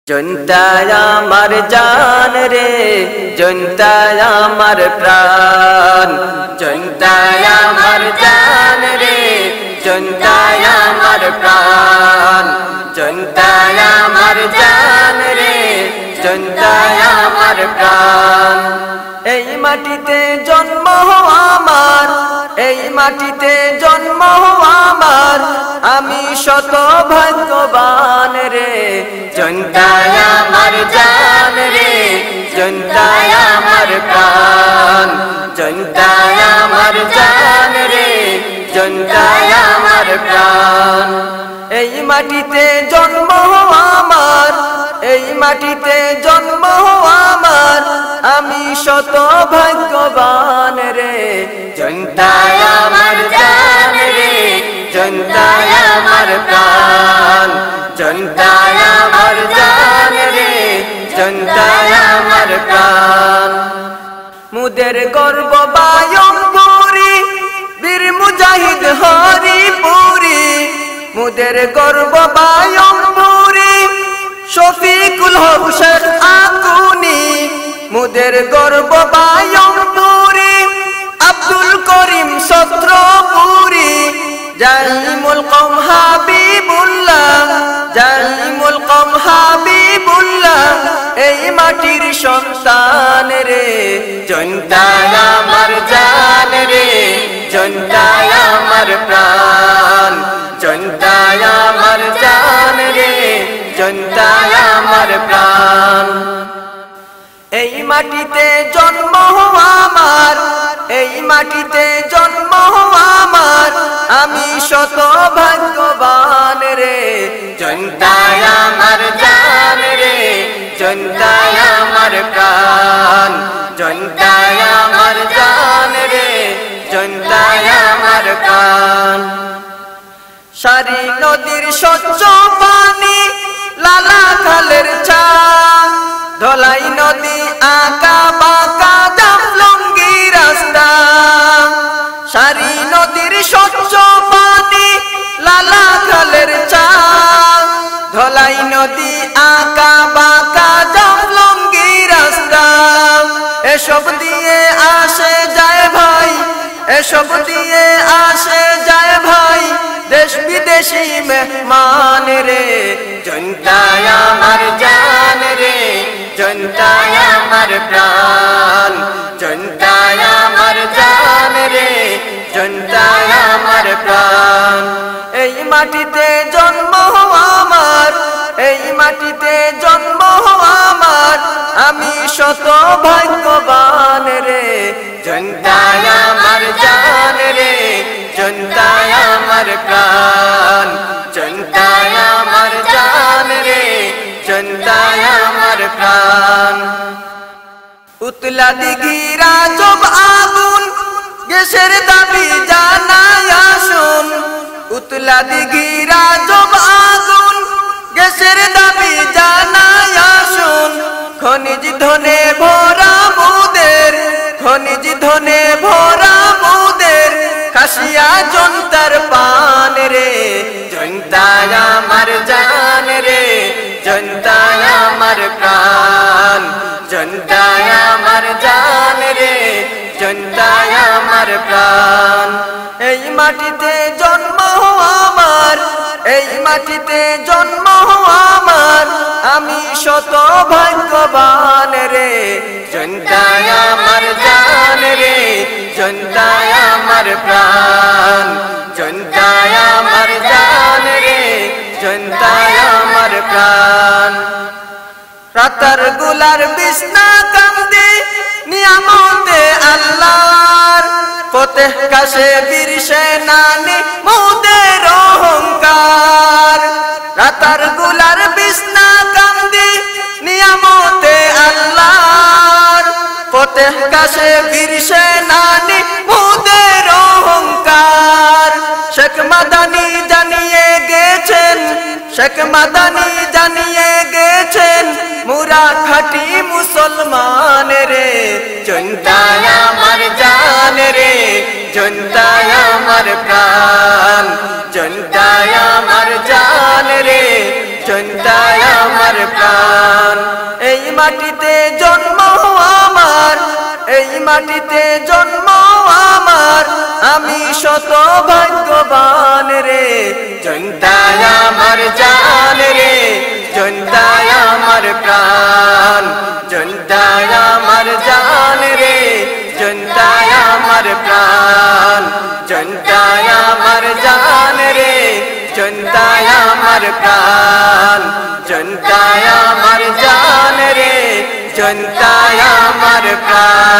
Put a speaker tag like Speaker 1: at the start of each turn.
Speaker 1: জনতায় আমার জান রে, জনতায় আমার প্রাণ, জনতায় আমার জান রে, জনতায় আমার প্রাণ, জনতায় আমার জান রে, জনতায় আমার প্রাণ। এই মাটিতে জন্ম আমার, এই মাটিতে জন্ম আমার, আমি শত ভাগ্যবান রে। জনতায় আমার জান রে, জনতায় আমার প্রাণ, জনতায় আমার জান রে, জনতায় আমার প্রাণ। এই মাটিতে জন্ম আমার, এই মাটিতে জন্ম আমার, আমি শত ভাগ্যবান রে। জনতায় আমার জান রে, জনতায় আমার প্রাণ, জনতায় আমার জান রে, জনতায় আমার প্রাণ। মুদের গর্ব বায়মপুরি, বীর মুজাহিদ হরিপুরি, মুদের গর্ব বায়মপুরি, শফিকুল হক শেখ আকুনি, মুদের গর্ব বায়মপুরি, আব্দুল করিম সত্রপুরি, জাইমুল কওম হাবিবুল্লাহ, জাইমুল কওম হাবিবুল্লাহ, এই মাটির সন্তান রে। জনতায় আমার জান রে, জনতায় আমার প্রাণ, জনতায় আমার জান রে, জনতায় আমার প্রাণ। এই মাটিতে জন্ম আমার, এই মাটিতে জন্ম আমার, আমি শত ভাগ্যবান রে। জনতায় আমার জান রে, জনতায় আমার প্রাণ, জনতায় আমার জান রে, জনতায় আমার প্রাণ। সারি নদীর স্বচ্ছ পানি, লালা খালের চা, ধলাই নদী আঁকা বাঁকা জাফলঙ্গি রাস্তা। সারি নদীর স্বচ্ছ পানি, লালা খালের চা, ধলাই নদী আঁকা বাঁকা জাফলঙ্গি রাস্তা। এসব দিয়ে আসে যায় ভাই, এসব দিয়ে আসে যায় ভাই, দেশ বিদেশি মেহমান রে। জনতায় আমার জান রে, জনতায় আমার প্রাণ, জনতায় আমার জান রে, জনতায় আমার প্রাণ। এই মাটিতে জন্ম আমার, এই মাটিতে জন্ম আমার, আমি শত ভাগ্যবান রে। জনতায় আমার জান রে, জনতায় আমার প্রাণ, জনতায় আমার জান রে, জনতায় আমার প্রাণ। উতলা দিঘিরা জব আগুন, গ্যাসের দাবি জানায় আসুন। উতলা দিঘিরা জব আগুন, গ্যাসের দাবি জানায় আসুন। খনিজ ধনে ভরা মুদের, খনিজ ধনে ভরা মুদের, খাসিয়া জনতার পান রে। জনতায় আমার জান রে, জনতায় আমার প্রাণ, জনতায় আমার জান রে, জনতায় আমার প্রাণ। এই মাটিতে জন্ম আমার, এই মাটিতে জন্ম আমার, আমি শত ভাগ্যবান রে। জনতায় আমার জান রে, জনতায় আমার প্রাণ, জনতায় আমার জান রে, জনতায় আমার প্রাণ। রাতার গুলার বিছনা কান্দে নিয়ামতে আল্লাহর, ফতেহ কাশে বীর সেনানি মুদের অহংকার। রাতার গুলার বিছনা কান্দে নিয়ামতে আল্লাহর, ফতেহ কাশে বীর সেনানি মুদের অহংকার। শেখ মাদানি জানিয়ে গেছেন, শেখ মাদানি জানিয়ে গেছেন, মুরা খাঁটি মুসলমান রে। জনতায় আমার জান রে, জনতায় আমার প্রাণ, জনতায় আমার জান রে, জনতায় আমার প্রাণ। মাটিতে জন্ম আমার, এই মাটিতে জন্ম আমার, আমি শত ভাগ্যবান রে। জনতায় আমার জান রে, জনতায় আমার প্রাণ, জনতায় আমার জান রে, জনতায় আমার প্রাণ, জনতায় আমার জান রে, জনতায় আমার প্রাণ, জনতায় আমার জান রে, জনতায় আমার প্রাণ।